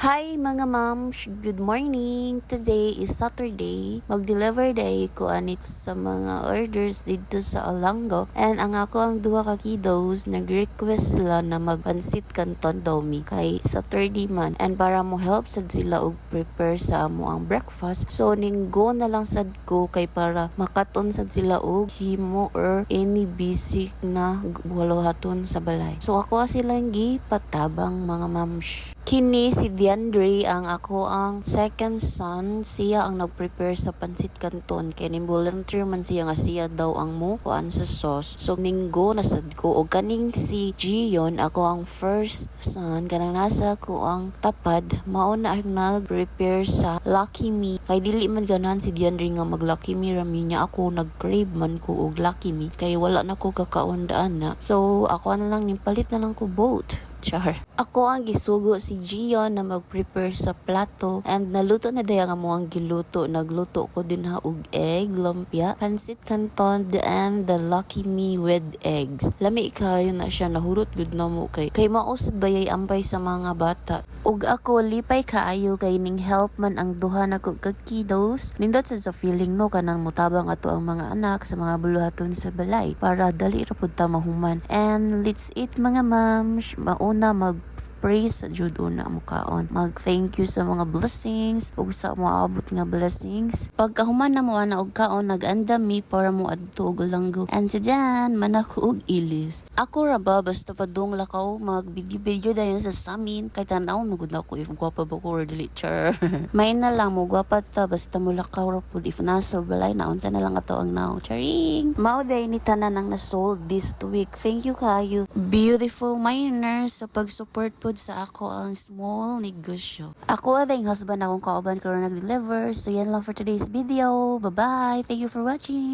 Hi mga moms! Good morning! Today is Saturday. Mag-deliver day ko anit sa mga orders dito sa Olango. And ang ako ang duha ka kiddos, nag-request sila na magpansit kanton domi kay Saturday man. And para mo help sad sila og prepare sa amo ang breakfast. So ninggo na lang sad ko kay para makaton sad sila og himo or any basic na walohaton sa balay. So ako silang gipatabang mga moms. Kini si Diandre ang ako ang second son. Siya ang nag-prepare sa pansit canton. Kaya volunteer man siya nga siya daw ang mo kuan sa sauce. So ninggo nasad ko. O kaning si Gion, ako ang first son. Kanang nasa ko ang tapad. Mauna ang nag-prepare sa Lucky Me. Kay dili man ganahan si Diandre nga mag-Lucky Me rami niya. Ako nag-crave man ko og Lucky Me. Kay wala na ko kakaundaan na. So ako na lang nipalit na lang ko both. Char. Ako ang gisugo si Gion na mag-prepare sa plato and naluto na daya nga mo ang giluto. Nagluto ko din ha og egg, lumpia, pansit canton and the Lucky Me with eggs. Lami kayo na siya nahurot gud na mo kay mausad bayay ampay sa mga bata. Ug ako lipay kaayo kay ning help man ang duha na ko kiddos. Nindot sa feeling no kanang mutabang ato ang mga anak sa mga buluhaton sa balay para dali ra pud ta mahuman. And let's eat mga moms. Una mag-pray sa Jud una mo kaon. Mag-thank you sa mga blessings ug sa moabot nga blessings. Pagkahuman na mo ana og kaon nag-andam mi para mo adto og langgo. And then manako og ilis. Ako ra ba basta padung lakaw mag-video dayon sa samin kay tanaw nagud ako if gwapa ba ko or dili char. May na lang mo gwapa ta basta mo lakaw ra pud if nasa balay na unsa na lang ato ang now. Charing. Mao day ni tanan ang na-sold this week. Thank you kayo. Beautiful miners sa pag-support pod sa ako ang small negosyo. Ako ading husband akong kauban karon nag-deliver. So yan lang for today's video. Bye-bye. Thank you for watching.